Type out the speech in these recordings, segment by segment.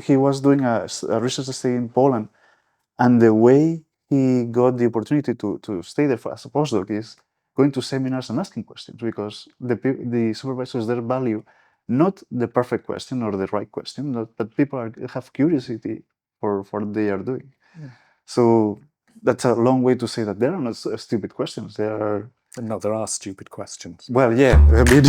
he was doing a research stay in Poland, and the way he got the opportunity to stay there as a postdoc is going to seminars and asking questions, because the supervisors there value not the perfect question or the right question, but people have curiosity for what they are doing. So that's a long way to say that there are not stupid questions. No, there are stupid questions. Well, yeah. I mean,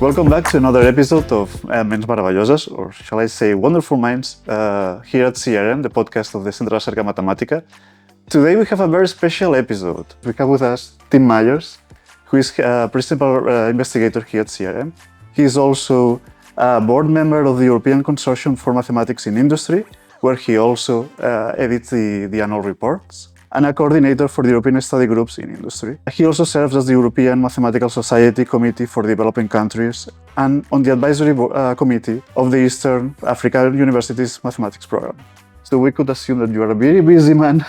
welcome back to another episode of Ments Maravillosas, or shall I say Wonderful Minds, here at CRM, the podcast of the Centro de Recerca Matemática. Today we have a very special episode. We have with us Tim Myers, who is a principal investigator here at CRM. He is also a board member of the European Consortium for Mathematics in Industry, where he also edits the annual reports, and a coordinator for the European study groups in industry. He also serves as the European Mathematical Society Committee for Developing Countries and on the advisory committee of the Eastern Africa University's Mathematics program. So we could assume that you are a very busy man.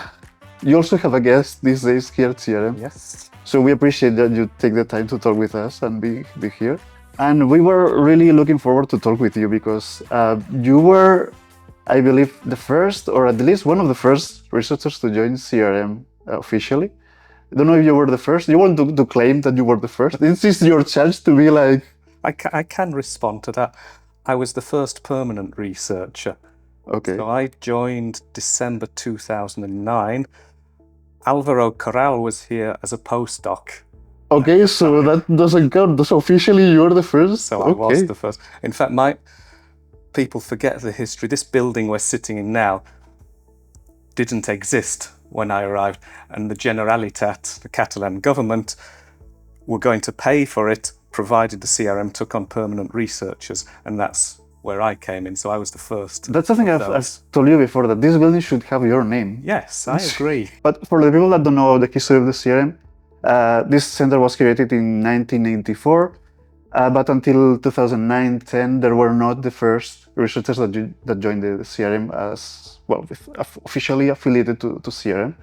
You also have a guest these days here at CRM. Yes. So we appreciate that you take the time to talk with us and be here. And we were really looking forward to talk with you because you were, I believe, the first, or at least one of the first researchers to join CRM officially. I don't know if you were the first. You want to claim that you were the first? This is your chance to be like... I can respond to that. I was the first permanent researcher. Okay. So I joined December 2009. Alvaro Corral was here as a postdoc. Okay, so that doesn't count. So officially you're the first? So I was the first. In fact, people forget the history. This building we're sitting in now didn't exist when I arrived, and the Generalitat, the Catalan government, were going to pay for it, provided the CRM took on permanent researchers, and that's where I came in. So I was the first. That's something I've told you before, that this building should have your name. Yes, I agree. But for the people that don't know the history of the CRM, this center was created in 1994. But until 2009-10, there were not the first researchers that joined the CRM as, well, officially affiliated to CRM.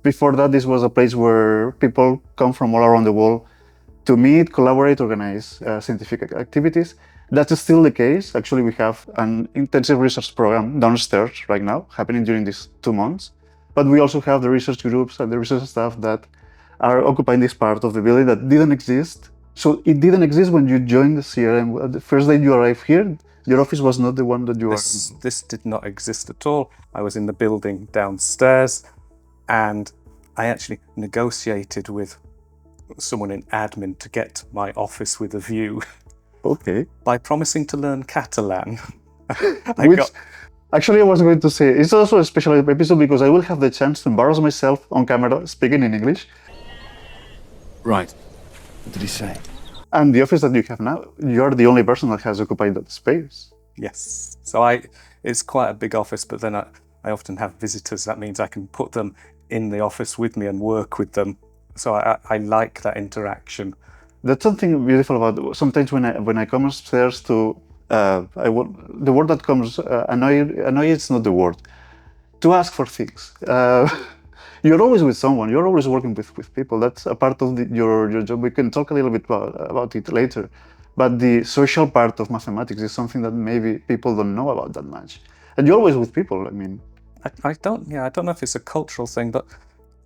Before that, this was a place where people come from all around the world to meet, collaborate, organize scientific activities. That's still the case. Actually, we have an intensive research program downstairs right now, happening during these 2 months. But we also have the research groups and the research staff that are occupying this part of the building that didn't exist. So it didn't exist when you joined the CRM. The first day you arrived here, your office was not the one that you are. This did not exist at all. I was in the building downstairs, and I actually negotiated with someone in admin to get my office with a view. Okay. By promising to learn Catalan. Actually, I was going to say, it's also a special episode because I will have the chance to embarrass myself on camera speaking in English. Right. What did he say? And the office that you have now, you're the only person that has occupied that space. Yes. So it's quite a big office, but then I often have visitors. That means I can put them in the office with me and work with them. So I like that interaction. That's something beautiful about, sometimes when I come upstairs to, the word that comes, annoy is not the word, to ask for things. You're always with someone, you're always working with people. That's a part of your job. We can talk a little bit about it later. But the social part of mathematics is something that maybe people don't know about that much. And you're always with people, I mean. I don't know if it's a cultural thing, but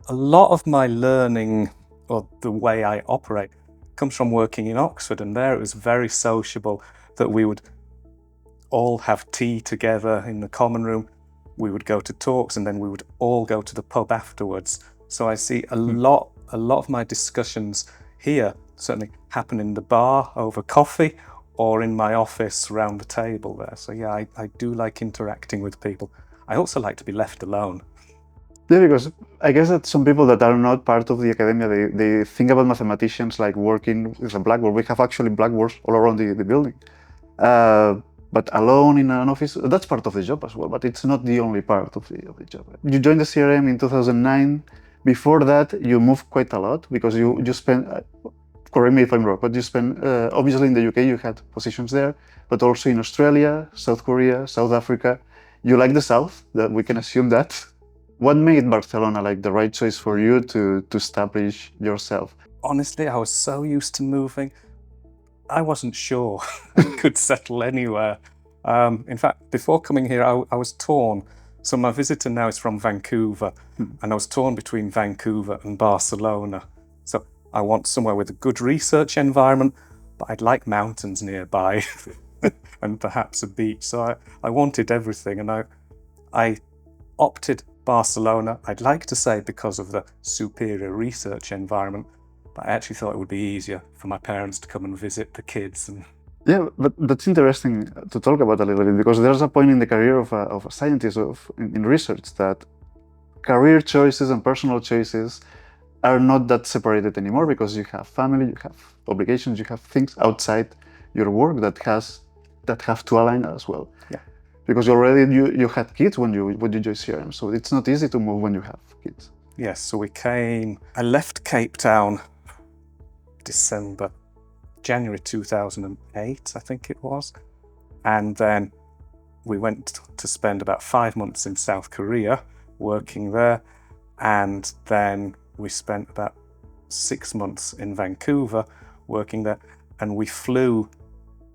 a lot of my learning, or the way I operate, comes from working in Oxford. And there it was very sociable that we would all have tea together in the common room. We would go to talks, and then we would all go to the pub afterwards. So I see a lot of my discussions here certainly happen in the bar over coffee, or in my office round the table there. So yeah, I do like interacting with people. I also like to be left alone. Yeah, because I guess that some people that are not part of the academia, they think about mathematicians like working with a blackboard. We have actually blackboards all around the building. but alone in an office, that's part of the job as well, but it's not the only part of the job. You joined the CRM in 2009. Before that, you moved quite a lot because you spent, correct me if I'm wrong, but you spent, obviously in the UK, you had positions there, but also in Australia, South Korea, South Africa. You like the South, that we can assume that. What made Barcelona like the right choice for you to establish yourself? Honestly, I was so used to moving. I wasn't sure I could settle anywhere. In fact, before coming here, I was torn. So my visitor now is from Vancouver, and I was torn between Vancouver and Barcelona. So I want somewhere with a good research environment, but I'd like mountains nearby and perhaps a beach. So I wanted everything, and I opted Barcelona, I'd like to say because of the superior research environment, but I actually thought it would be easier for my parents to come and visit the kids. And yeah, but that's interesting to talk about a little bit because there's a point in the career of a scientist in research that career choices and personal choices are not that separated anymore because you have family, you have obligations, you have things outside your work that have to align as well. Yeah. Because you had kids when you joined CRM, so it's not easy to move when you have kids. yes, so I left Cape Town January 2008, I think it was. And then we went to spend about 5 months in South Korea working there. And then we spent about 6 months in Vancouver working there. And we flew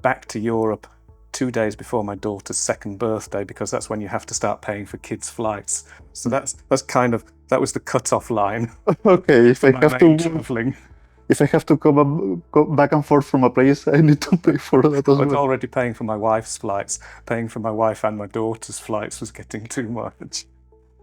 back to Europe 2 days before my daughter's second birthday, because that's when you have to start paying for kids' flights. So that was the cut-off line. Okay, if I have to traveling. If I have to go back and forth from a place, I need to pay for that as I was well. already paying for my wife's flights. Paying for my wife and my daughter's flights was getting too much.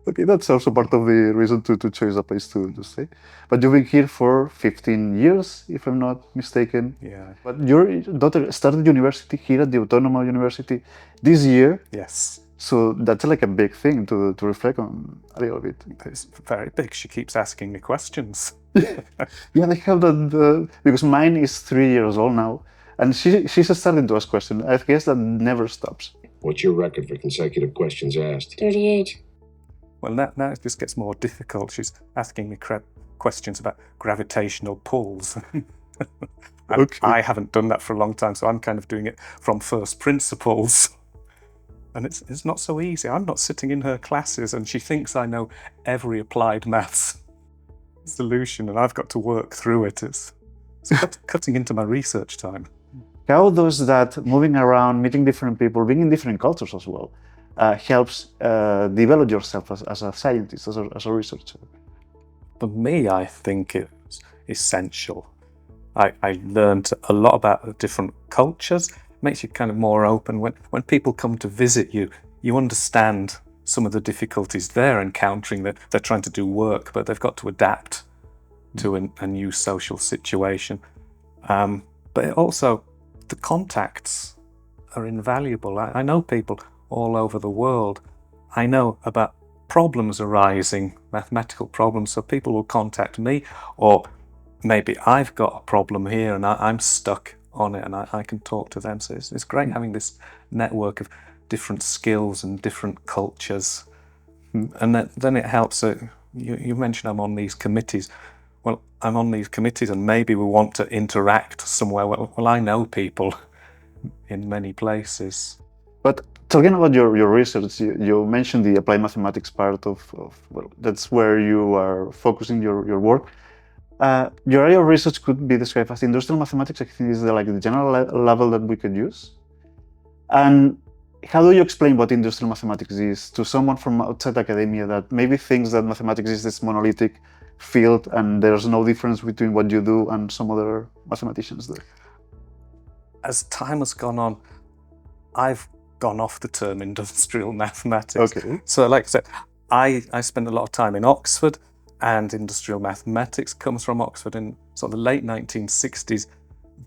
Okay, that's also part of the reason to choose a place to stay. But you've been here for 15 years, if I'm not mistaken. Yeah. But your daughter started university here at the Autonomous University this year. Yes. So that's like a big thing to reflect on a little bit. It's very big. She keeps asking me questions. Yeah, they have that, because mine is 3 years old now. And she's starting to ask questions. I guess that never stops. What's your record for consecutive questions asked? 38. Well, now it just gets more difficult. She's asking me questions about gravitational pulls. And Okay. I haven't done that for a long time, so I'm kind of doing it from first principles. And it's not so easy. I'm not sitting in her classes and she thinks I know every applied maths solution and I've got to work through it. It's cutting into my research time. How does that moving around, meeting different people, being in different cultures as well, helps develop yourself as a scientist, as a researcher? For me, I think it's essential. I learned a lot about the different cultures. Makes you kind of more open. When people come to visit you, you understand some of the difficulties they're encountering. That they're trying to do work, but they've got to adapt to a new social situation. But it also, the contacts are invaluable. I know people all over the world. I know about problems arising, mathematical problems, so people will contact me, or maybe I've got a problem here and I'm stuck on it and I can talk to them. So it's great having this network of different skills and different cultures. And then it helps. You mentioned I'm on these committees. Well, I'm on these committees and maybe we want to interact somewhere. Well, I know people in many places. But talking about your research, you mentioned the applied mathematics part of well, that's where you are focusing your work. Your area of research could be described as industrial mathematics. I think is the general level that we could use. And how do you explain what industrial mathematics is to someone from outside academia that maybe thinks that mathematics is this monolithic field and there's no difference between what you do and some other mathematicians do? As time has gone on, I've gone off the term industrial mathematics. Okay. So like I said, I spent a lot of time in Oxford, and industrial mathematics comes from Oxford in sort of the late 1960s.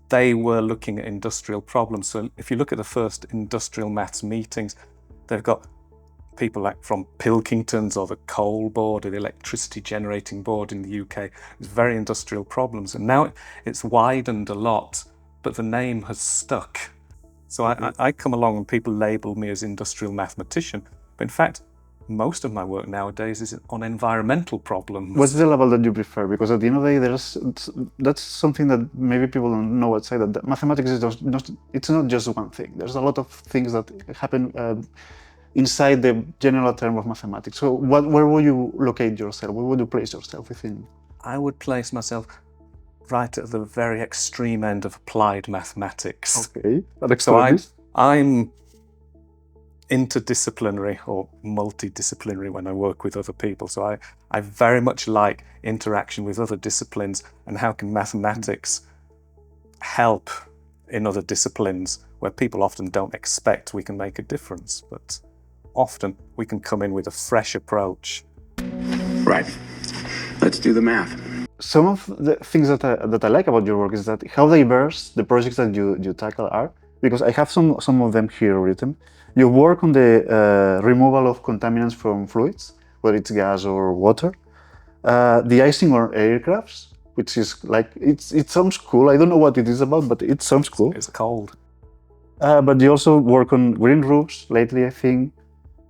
They were looking at industrial problems. So if you look at the first industrial maths meetings, they've got people like from Pilkington's or the coal board or the electricity generating board in the UK. It's very industrial problems. And now it's widened a lot, but the name has stuck. So I come along and people label me as industrial mathematician, but in fact, most of my work nowadays is on environmental problems. What's the level that you prefer? Because at the end of the day, that's something that maybe people don't know outside. That mathematics is it's not just one thing. There's a lot of things that happen inside the general term of mathematics. So where would you locate yourself? Where would you place yourself within? I would place myself right at the very extreme end of applied mathematics. Okay, so I'm interdisciplinary or multidisciplinary when I work with other people. So I very much like interaction with other disciplines and how can mathematics help in other disciplines where people often don't expect we can make a difference, but often we can come in with a fresh approach. Right. Let's do the math. Some of the things that I like about your work is that how diverse the projects that you tackle are, because I have some of them here written. You work on the removal of contaminants from fluids, whether it's gas or water, the icing on aircrafts, which is like, it sounds cool. I don't know what it is about, but it sounds cool. It's cold. But you also work on green roofs lately, I think,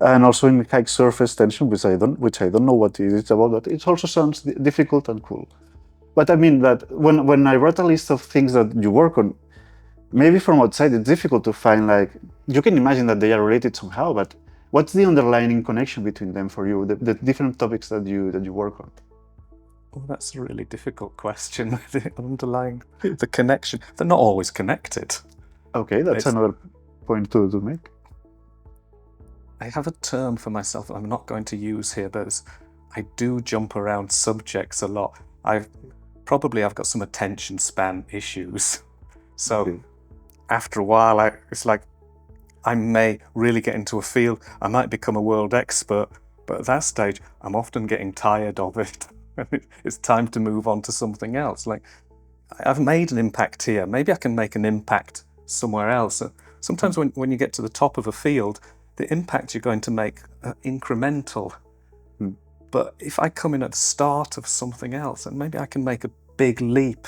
and also in high surface tension, which I don't know what it is about, but it also sounds difficult and cool. But I mean that when I wrote a list of things that you work on, maybe from outside it's difficult to find, like, you can imagine that they are related somehow, but what's the underlying connection between them for you, the different topics that you work on? Oh, that's a really difficult question. The underlying, the connection, they're not always connected. Okay, that's another point to make. I have a term for myself that I'm not going to use here, but I do jump around subjects a lot. I've got some attention span issues. So after a while, it's like I may really get into a field. I might become a world expert, but at that stage, I'm often getting tired of it. It's time to move on to something else. Like, I've made an impact here. Maybe I can make an impact somewhere else. Sometimes when you get to the top of a field, the impact you're going to make are incremental. But if I come in at the start of something else, and maybe I can make a big leap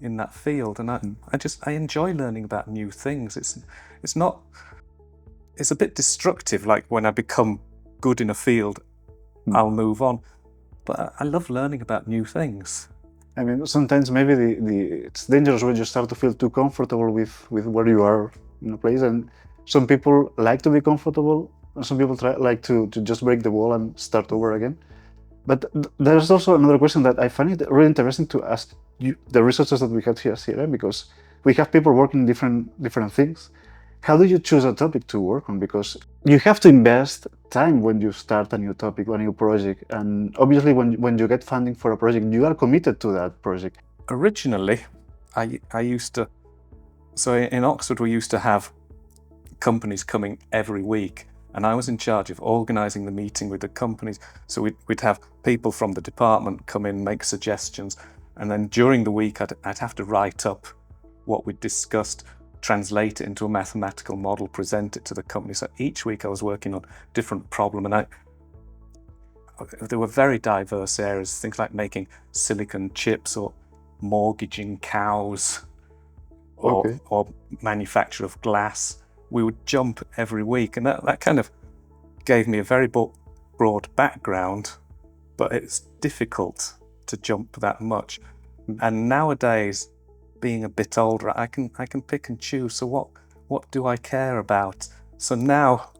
in that field. And I enjoy learning about new things. It's a bit destructive. Like when I become good in a field, I'll move on. But I love learning about new things. I mean, sometimes maybe it's dangerous when you start to feel too comfortable with where you are in a place. And some people like to be comfortable, and some people like to just break the wall and start over again. But there's also another question that I find it really interesting to ask you, the researchers that we had here at CRM, because we have people working different things. How do you choose a topic to work on? Because you have to invest time when you start a new topic, a new project. And obviously when you get funding for a project, you are committed to that project. Originally, I used to, so in Oxford, we used to have companies coming every week. And I was in charge of organising the meeting with the companies. So we'd have people from the department come in, make suggestions. And then during the week, I'd have to write up what we'd discussed, translate it into a mathematical model, present it to the company. So each week I was working on a different problem. And there were very diverse areas, things like making silicon chips or mortgaging cows or manufacture of glass. We would jump every week, and that kind of gave me a very broad background, but it's difficult to jump that much. And nowadays, being a bit older, I can pick and choose. So what do I care about? So now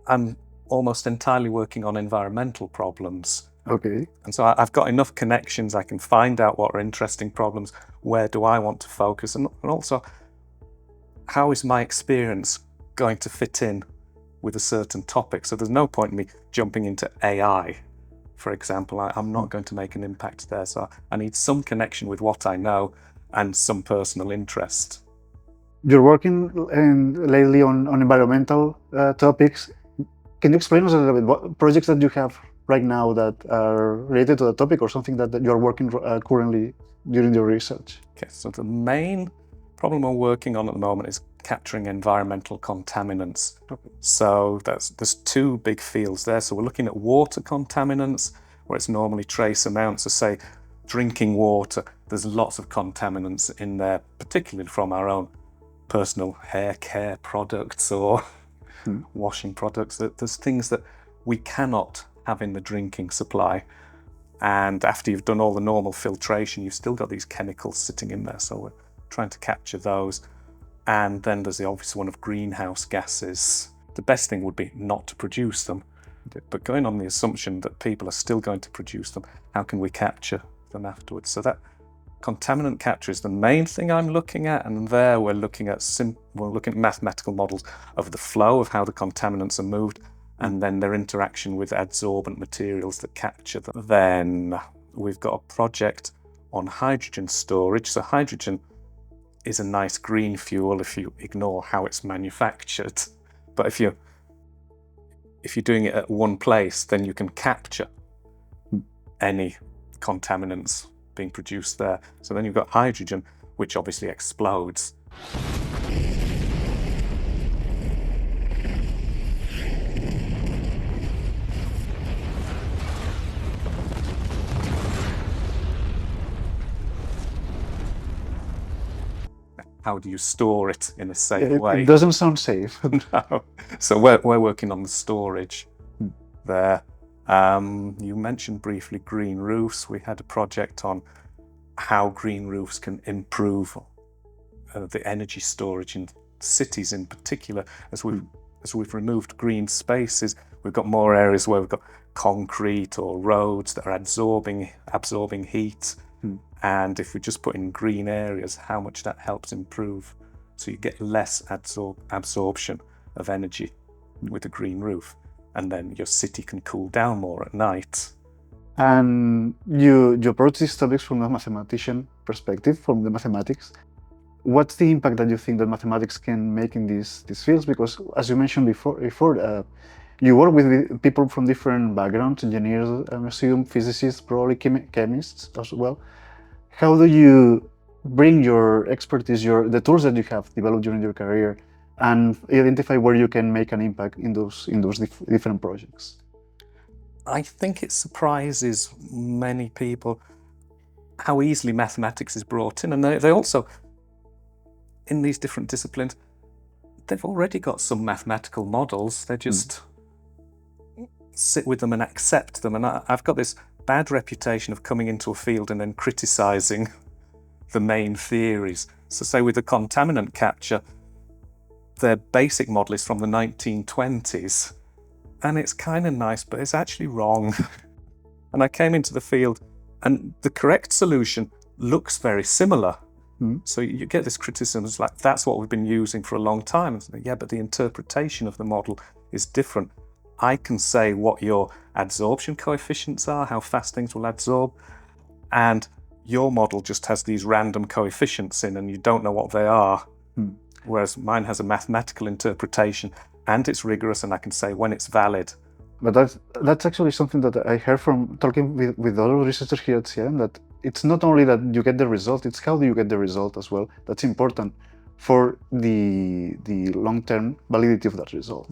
I'm almost entirely working on environmental problems. Okay. And so I've got enough connections. I can find out what are interesting problems. Where do I want to focus? And also, how is my experience going to fit in with a certain topic? So there's no point in me jumping into AI, for example. I'm not going to make an impact there. So I need some connection with what I know and some personal interest. You're working lately on environmental topics. Can you explain us a little bit what projects that you have right now that are related to the topic, or something that you're working currently during your research? Okay, so the main problem we're working on at the moment is capturing environmental contaminants. So there's two big fields there. So we're looking at water contaminants, where it's normally trace amounts. So say drinking water, there's lots of contaminants in there, particularly from our own personal hair care products or washing products. There's things that we cannot have in the drinking supply. And after you've done all the normal filtration, you've still got these chemicals sitting in there. So we're trying to capture those. And then there's the obvious one of greenhouse gases. The best thing would be not to produce them. But going on the assumption that people are still going to produce them, how can we capture them afterwards? So that contaminant capture is the main thing I'm looking at. And there we're looking at mathematical models of the flow of how the contaminants are moved, and then their interaction with adsorbent materials that capture them. Then we've got a project on hydrogen storage. So hydrogen is a nice green fuel if you ignore how it's manufactured. But if you're doing it at one place, then you can capture any contaminants being produced there. So then you've got hydrogen, which obviously explodes. How do you store it in a safe way? It doesn't sound safe. No. So we're working on the storage there. You mentioned briefly green roofs. We had a project on how green roofs can improve the energy storage in cities in particular. As we've removed green spaces, we've got more areas where we've got concrete or roads that are absorbing heat. And if we just put in green areas, how much that helps improve. So you get less absorption of energy with a green roof. And then your city can cool down more at night. And you approach these topics from a mathematician perspective, from the mathematics. What's the impact that you think that mathematics can make in these fields? Because as you mentioned before, you work with people from different backgrounds, engineers, I assume, physicists, probably chemists as well. How do you bring your expertise, the tools that you have developed during your career, and identify where you can make an impact in those different projects? I think it surprises many people how easily mathematics is brought in. And they also, in these different disciplines, they've already got some mathematical models. They just sit with them and accept them. And I've got this bad reputation of coming into a field and then criticizing the main theories. So say with the contaminant capture, their basic model is from the 1920s, and it's kind of nice, but it's actually wrong. And I came into the field and the correct solution looks very similar. So you get this criticism, it's like, that's what we've been using for a long time. Yeah, but the interpretation of the model is different. I can say what your adsorption coefficients are, how fast things will adsorb, and your model just has these random coefficients in and you don't know what they are. Whereas mine has a mathematical interpretation and it's rigorous, and I can say when it's valid. But that's actually something that I heard from talking with other researchers here at CRM, that it's not only that you get the result, it's how do you get the result as well. That's important for the long-term validity of that result.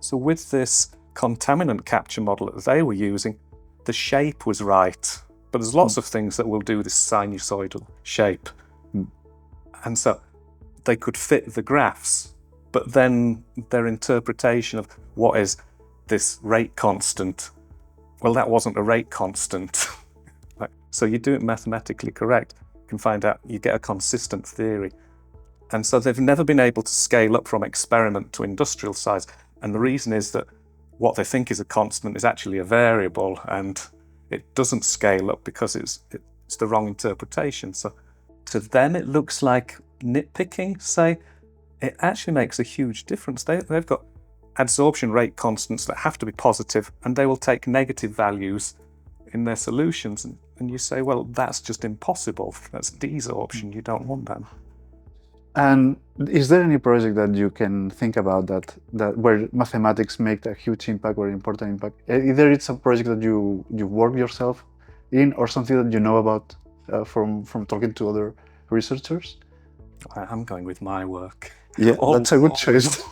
So with this contaminant capture model that they were using, the shape was right. But there's lots of things that will do this sinusoidal shape. And so they could fit the graphs, but then their interpretation of what is this rate constant, well, that wasn't a rate constant. So you do it mathematically correct, you can find out, you get a consistent theory. And so they've never been able to scale up from experiment to industrial size. And the reason is that what they think is a constant is actually a variable, and it doesn't scale up because it's the wrong interpretation. So to them, it looks like nitpicking, say. It actually makes a huge difference. They've got adsorption rate constants that have to be positive, and they will take negative values in their solutions. And you say, well, that's just impossible. That's desorption. You don't want that. And is there any project that you can think about that where mathematics make a huge impact or important impact? Either it's a project that you work yourself in, or something that you know about from talking to other researchers? I'm going with my work. Yeah, that's a good choice.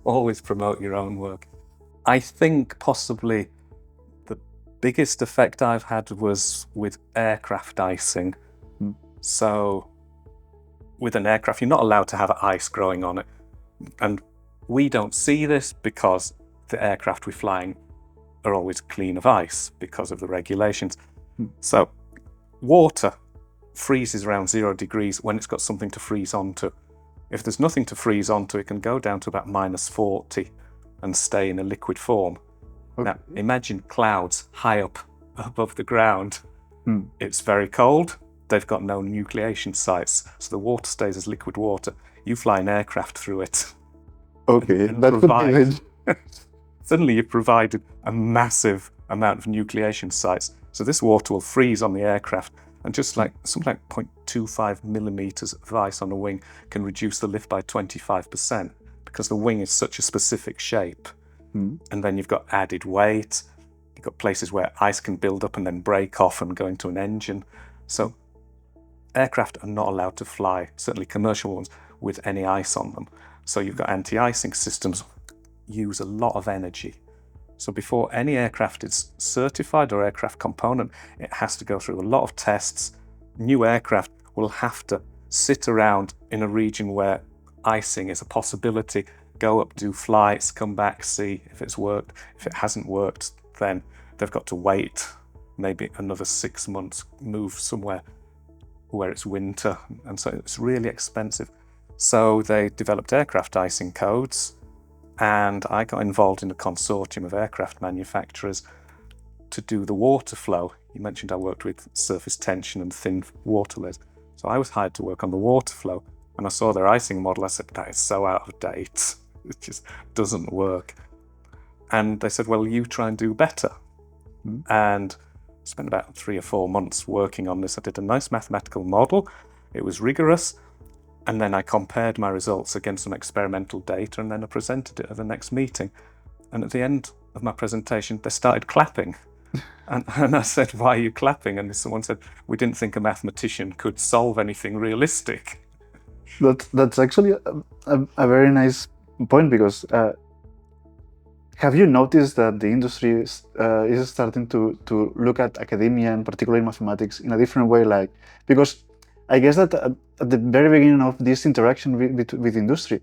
Always promote your own work. I think possibly the biggest effect I've had was with aircraft icing. So with an aircraft, you're not allowed to have ice growing on it. And we don't see this because the aircraft we're flying are always clean of ice because of the regulations. So water freezes around 0 degrees when it's got something to freeze onto. If there's nothing to freeze onto, it can go down to about -40 and stay in a liquid form. Okay. Now, imagine clouds high up above the ground. Hmm. It's very cold. They've got no nucleation sites, so the water stays as liquid water. You fly an aircraft through it. Okay, and that could be good. Suddenly you've provided a massive amount of nucleation sites. So this water will freeze on the aircraft, and just like something like 0.25 millimeters of ice on a wing can reduce the lift by 25% because the wing is such a specific shape. And then you've got added weight. You've got places where ice can build up and then break off and go into an engine. So aircraft are not allowed to fly, certainly commercial ones, with any ice on them. So you've got anti-icing systems use a lot of energy. So before any aircraft is certified or aircraft component, it has to go through a lot of tests. New aircraft will have to sit around in a region where icing is a possibility, go up, do flights, come back, see if it's worked. If it hasn't worked, then they've got to wait maybe another 6 months, move somewhere where it's winter, and so it's really expensive. So they developed aircraft icing codes, and I got involved in a consortium of aircraft manufacturers to do the water flow. You mentioned I worked with surface tension and thin water layers. So I was hired to work on the water flow, and I saw their icing model. I said, that is so out of date. It just doesn't work. And they said, well, you try and do better. And I spent about 3 or 4 months working on this. I did a nice mathematical model. It was rigorous. And then I compared my results against some experimental data, and then I presented it at the next meeting. And at the end of my presentation, they started clapping. And I said, why are you clapping? And someone said, we didn't think a mathematician could solve anything realistic. That's actually a very nice point, because have you noticed that the industry is starting to look at academia, and particularly mathematics, in a different way? Like, because I guess that at the very beginning of this interaction with industry,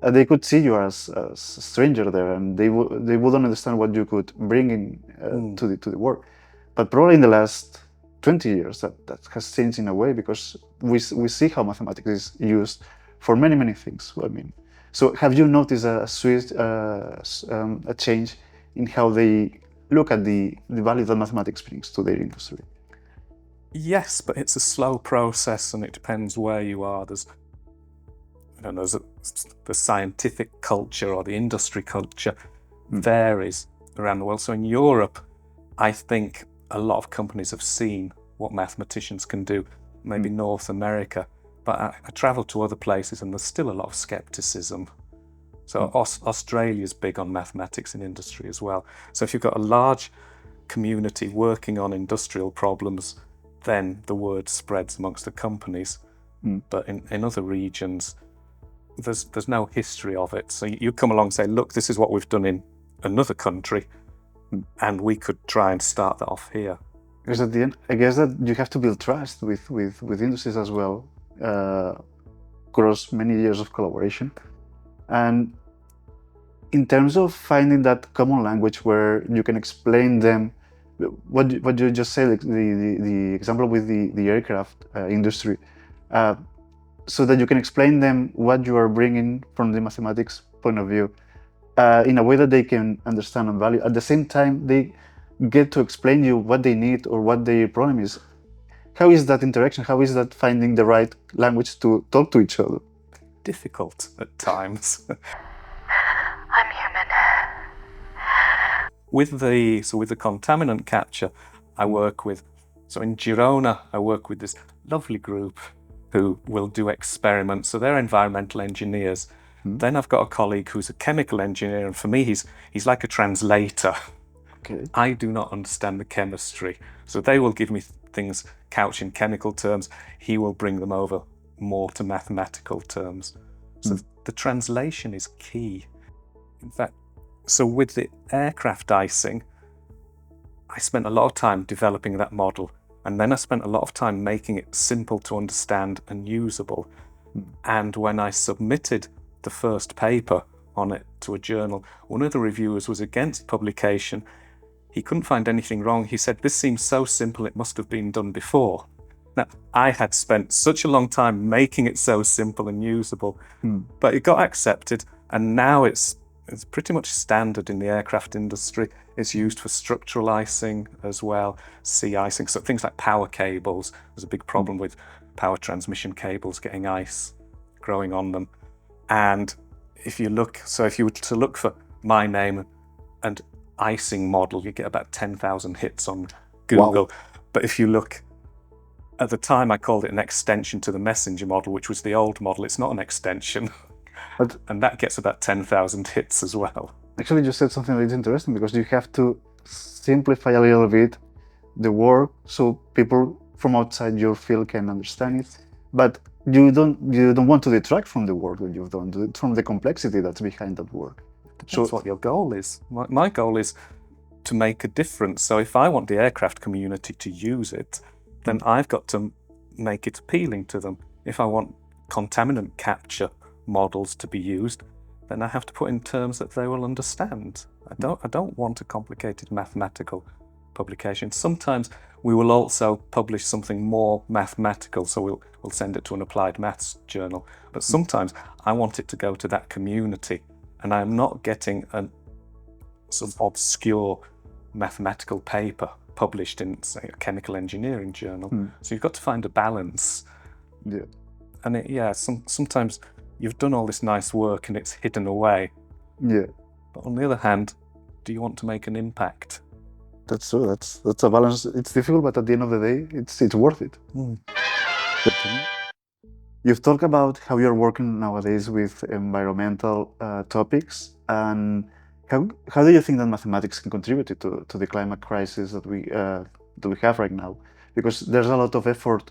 they could see you as a stranger there, and they wouldn't understand what you could bring in to the work. But probably in the last 20 years, that has changed in a way, because we see how mathematics is used for many things. I mean, so have you noticed a change in how they look at the value that mathematics brings to their industry? Yes, but it's a slow process, and it depends where you are. There's the scientific culture or the industry culture varies around the world. So in Europe, I think a lot of companies have seen what mathematicians can do, maybe North America, but I travel to other places and there's still a lot of skepticism. So Australia's big on mathematics in industry as well. So if you've got a large community working on industrial problems, then the word spreads amongst the companies. But in other regions, there's no history of it. So you come along and say, look, this is what we've done in another country, and we could try and start that off here. Because at the end, I guess that you have to build trust with industries as well, across many years of collaboration. And in terms of finding that common language where you can explain them, what you just said, like the example with the aircraft industry, so that you can explain them what you are bringing from the mathematics point of view, in a way that they can understand and value. At the same time, they get to explain you what they need or what their problem is. How is that interaction? How is that finding the right language to talk to each other? Difficult at times. I'm human. With the contaminant capture, I work with, so in Girona, I work with this lovely group who will do experiments. So they're environmental engineers. Then I've got a colleague who's a chemical engineer, and for me, he's like a translator. Okay. I do not understand the chemistry. So they will give me things couched in chemical terms. He will bring them over more to mathematical terms. So the translation is key. In fact, so with the aircraft icing, I spent a lot of time developing that model, and then I spent a lot of time making it simple to understand and usable. And when I submitted the first paper on it to a journal, one of the reviewers was against publication. He couldn't find anything wrong. He said, "This seems so simple, it must have been done before." Now, I had spent such a long time making it so simple and usable, but it got accepted, and now it's pretty much standard in the aircraft industry. It's used for structural icing as well, sea icing, so things like power cables. There's a big problem with power transmission cables getting ice growing on them. And if you were to look for my name and icing model, you get about 10,000 hits on Google. Wow. But if you look, at the time I called it an extension to the messenger model, which was the old model. It's not an extension. But And that gets about 10,000 hits as well. actually, you said something that's interesting because you have to simplify a little bit the work so people from outside your field can understand it. But you don't want to detract from the work that you've done, from the complexity that's behind that work. That's what your goal is. My goal is to make a difference. So if I want the aircraft community to use it, then I've got to make it appealing to them. If I want contaminant capture models to be used, then I have to put in terms that they will understand. I don't want a complicated mathematical publication. Sometimes we will also publish something more mathematical, so we'll send it to an applied maths journal. But sometimes I want it to go to that community, and I'm not getting some obscure mathematical paper published in, say, a chemical engineering journal. So you've got to find a balance. Yeah. And sometimes you've done all this nice work and it's hidden away. Yeah. But on the other hand, do you want to make an impact? That's true. That's a balance. It's difficult, but at the end of the day, it's worth it. You've talked about how you're working nowadays with environmental topics, and how do you think that mathematics can contribute to the climate crisis that we have right now? Because there's a lot of effort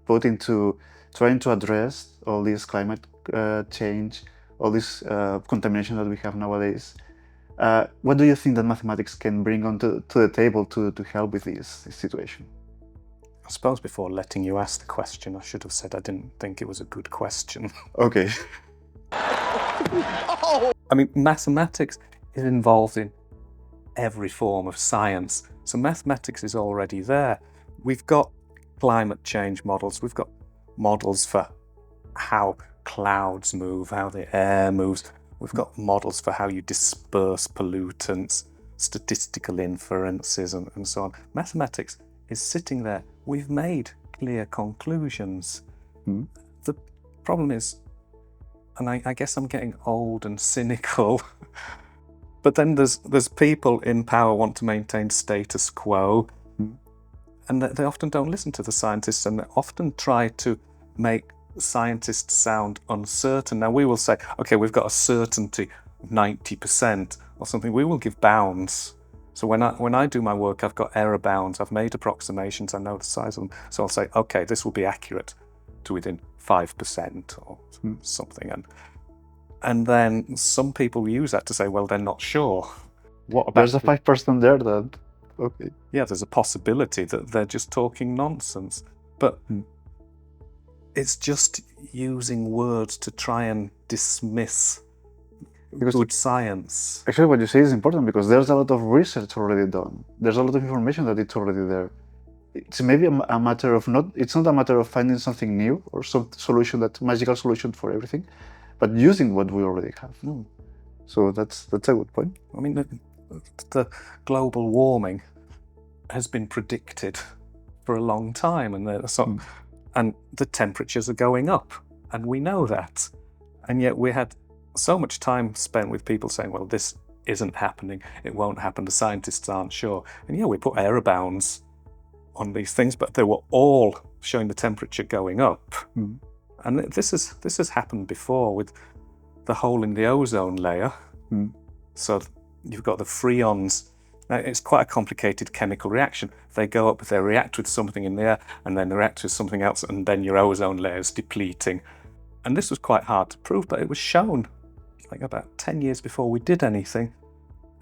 put into trying to address all this climate change, all this contamination that we have nowadays. What do you think that mathematics can bring onto the table to help with this situation? I suppose before letting you ask the question, I should have said I didn't think it was a good question. Okay. I mean, mathematics is involved in every form of science. So mathematics is already there. We've got climate change models. We've got models for how clouds move, how the air moves. We've got models for how you disperse pollutants, statistical inferences, and so on. Mathematics is sitting there. We've made clear conclusions. The problem is, and I guess I'm getting old and cynical, but then there's people in power want to maintain status quo, and they often don't listen to the scientists, and they often try to make scientists sound uncertain. Now we will say, okay, we've got a certainty of 90% or something. We will give bounds. So when I do my work, I've got error bounds. I've made approximations. I know the size of them. So I'll say, okay, this will be accurate to within 5% or something. And then some people use that to say, well, they're not sure. What about There's a 5% there that, okay. Yeah, there's a possibility that they're just talking nonsense. But it's just using words to try and dismiss good science. Actually, what you say is important because there's a lot of research already done. There's a lot of information that it's already there. It's maybe a matter of it's not a matter of finding something new or some solution, that magical solution for everything, but using what we already have. So that's a good point. I mean, the global warming has been predicted for a long time, and the temperatures are going up, and we know that. And yet we had so much time spent with people saying, well, this isn't happening, it won't happen, the scientists aren't sure. And yeah, we put error bounds on these things, but they were all showing the temperature going up. And this has happened before with the hole in the ozone layer. So you've got the freons. Now, it's quite a complicated chemical reaction. They go up, they react with something in the air, and then they react with something else, and then your ozone layer is depleting. And this was quite hard to prove, but it was shown like about 10 years before we did anything.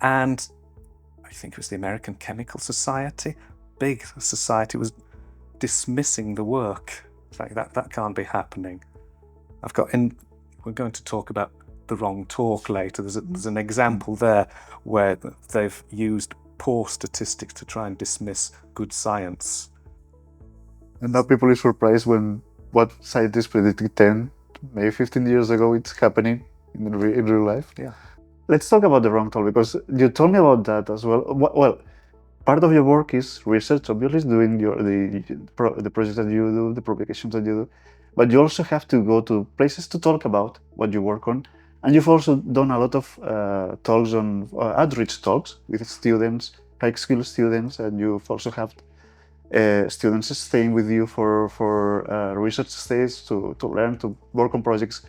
And I think it was the American Chemical Society, big society, was dismissing the work. It's like, that can't be happening. We're going to talk about the wrong talk later. There's an example there where they've used poor statistics to try and dismiss good science. And now people are surprised when what scientists predicted 10, maybe 15 years ago, it's happening in real life. Yeah. Let's talk about the wrong talk, because you told me about that as well. Well, part of your work is research, obviously, doing the projects that you do, the publications that you do, but you also have to go to places to talk about what you work on. And you've also done a lot of talks on outreach talks with students, high school students, and you've also had students staying with you for research stays to learn, to work on projects,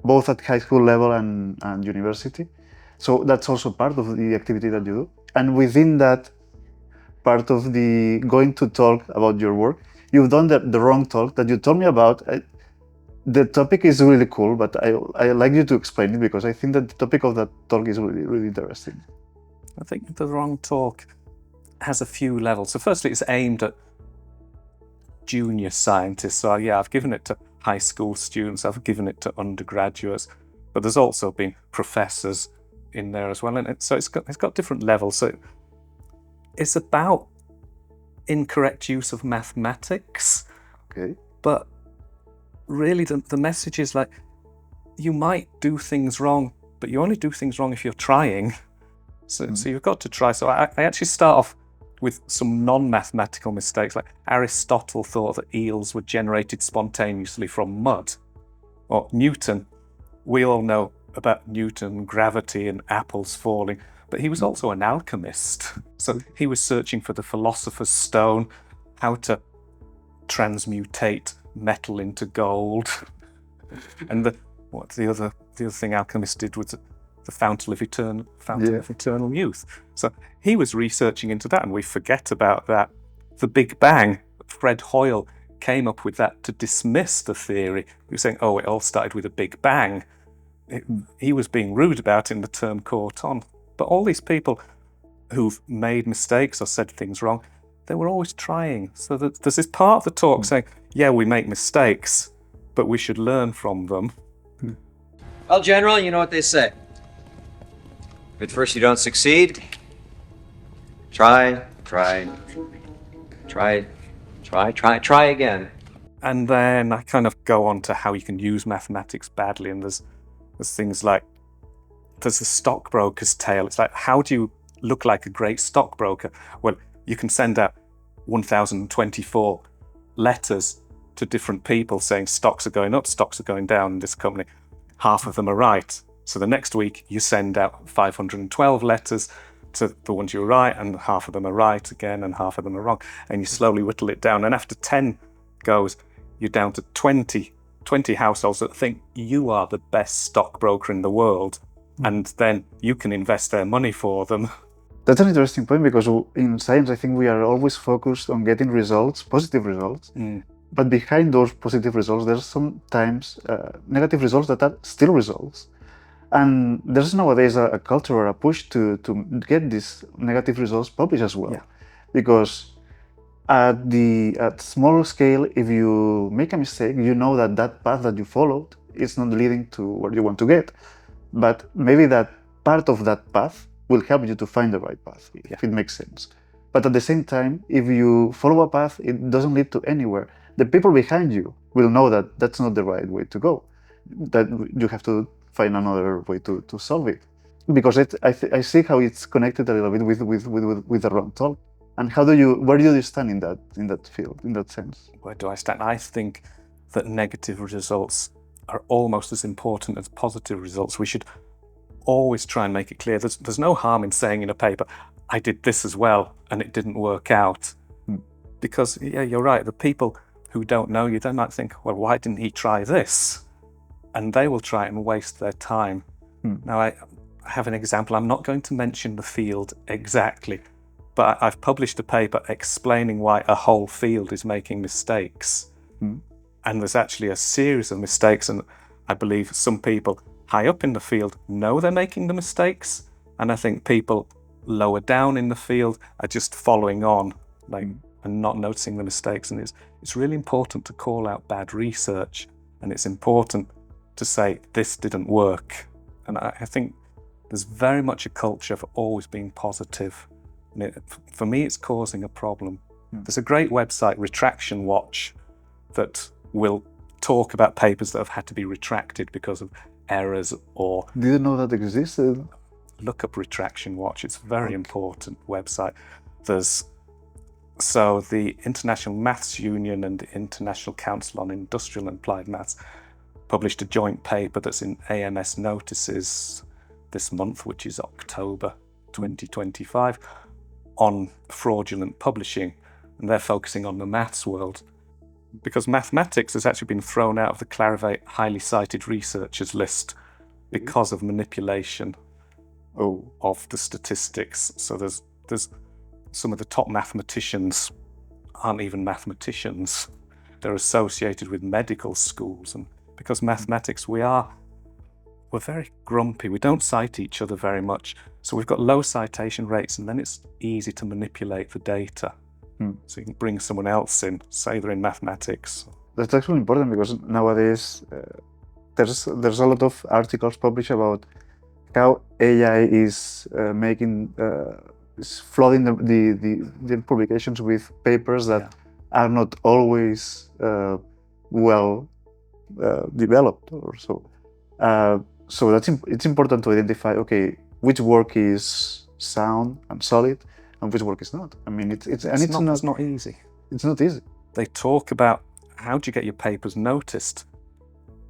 both at high school level and university. So that's also part of the activity that you do. And within that, part of the going to talk about your work, you've done the wrong talk that you told me about. The topic is really cool, but I like you to explain it, because I think that the topic of that talk is really, really interesting. I think the wrong talk has a few levels. So firstly, it's aimed at junior scientists. So yeah, I've given it to high school students, I've given it to undergraduates, but there's also been professors in there as well. And so it's got different levels. So it's about incorrect use of mathematics. Okay. But really the message is like, you might do things wrong, but you only do things wrong if you're trying. So you've got to try. So I actually start off with some non-mathematical mistakes. Like Aristotle thought that eels were generated spontaneously from mud. Or Newton, we all know about Newton, gravity and apples falling, but he was also an alchemist. So he was searching for the philosopher's stone, how to transmutate metal into gold. And the other thing alchemists did was the fountain of eternal youth. So he was researching into that, and we forget about that. The Big Bang, Fred Hoyle came up with that to dismiss the theory. He was saying, oh, it all started with a Big Bang. He was being rude about it, and the term caught on. But all these people who've made mistakes or said things wrong, they were always trying. So there's this part of the talk saying, yeah, we make mistakes, but we should learn from them. Well, General, you know what they say. If at first you don't succeed, try again. And then I kind of go on to how you can use mathematics badly. And there's things like, there's the stockbroker's tale. It's like, how do you look like a great stockbroker? Well, you can send out 1,024 letters to different people saying stocks are going up, stocks are going down in this company. Half of them are right. So the next week you send out 512 letters to the ones you're right, and half of them are right again, and half of them are wrong. And you slowly whittle it down. And after 10 goes, you're down to 20 households that think you are the best stockbroker in the world. And then you can invest their money for them. That's an interesting point, because in science, I think we are always focused on getting results, positive results. But behind those positive results, there's sometimes negative results that are still results. And there's nowadays a culture or a push to get these negative results published as well. Yeah. Because at small scale, if you make a mistake, you know that path that you followed is not leading to where you want to get. But maybe that part of that path will help you to find the right path, if it makes sense. But at the same time, if you follow a path, it doesn't lead to anywhere. The people behind you will know that that's not the right way to go, that you have to find another way to solve it. Because I see how it's connected a little bit with the wrong talk. And where do you stand in that field, in that sense? Where do I stand? I think that negative results are almost as important as positive results. We should always try and make it clear. There's no harm in saying in a paper, I did this as well and it didn't work out. Because, yeah, you're right, the people who don't know you, they might think, well, why didn't he try this? And they will try it and waste their time. Now, I have an example. I'm not going to mention the field exactly, but I've published a paper explaining why a whole field is making mistakes. And there's actually a series of mistakes, and I believe some people high up in the field know they're making the mistakes, and I think people lower down in the field are just following on, and not noticing the mistakes. And it's really important to call out bad research, and it's important to say this didn't work. And I think there's very much a culture for always being positive. And for me, it's causing a problem. There's a great website, Retraction Watch, that will talk about papers that have had to be retracted because of errors or... Didn't know that existed. Look up Retraction Watch. It's a very important website. So the International Maths Union and the International Council on Industrial and Applied Maths published a joint paper that's in AMS Notices this month, which is October 2025, on fraudulent publishing. And they're focusing on the maths world, because mathematics has actually been thrown out of the Clarivate highly cited researchers list because of manipulation of the statistics. So there's some of the top mathematicians aren't even mathematicians. They're associated with medical schools, and because mathematics, we're very grumpy. We don't cite each other very much. So we've got low citation rates, and then it's easy to manipulate the data. So you can bring someone else in, say they're in mathematics. That's actually important, because nowadays there's a lot of articles published about how AI is is flooding the publications with papers that are not always well developed or so. So it's important to identify, okay, which work is sound and solid and which work is not. I mean, it's not easy. It's not easy. They talk about how do you get your papers noticed,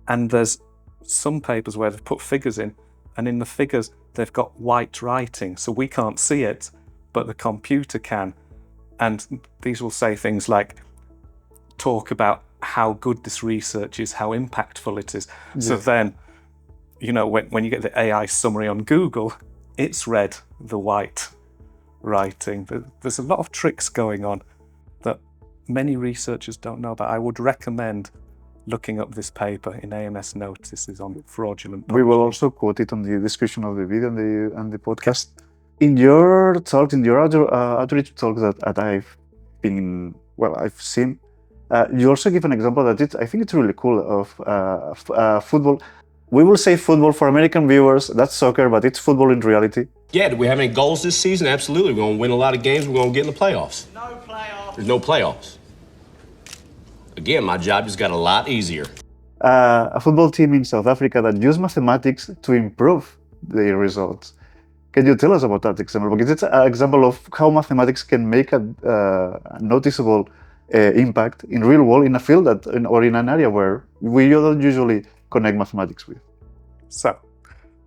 and there's some papers where they've put figures in, and in the figures they've got white writing, so we can't see it, but the computer can. And these will say things like, talk about how good this research is, how impactful it is. Yeah. So then, when you get the AI summary on Google, it's read the white writing. There's a lot of tricks going on that many researchers don't know about. I would recommend looking up this paper in AMS Notices on fraudulent publishing. We will also quote it on the description of the video and the podcast. In your talks, in your outreach talks that I've seen, you also give an example that I think it's really cool of football. We will say football for American viewers, that's soccer, but it's football in reality. Yeah, do we have any goals this season? Absolutely. We're going to win a lot of games. We're going to get in the playoffs. No playoffs. There's no playoffs. Again, my job just got a lot easier. A football team in South Africa that used mathematics to improve their results. Can you tell us about that example? Because it's an example of how mathematics can make a noticeable impact in real world, in a field or in an area where we don't usually connect mathematics with. So,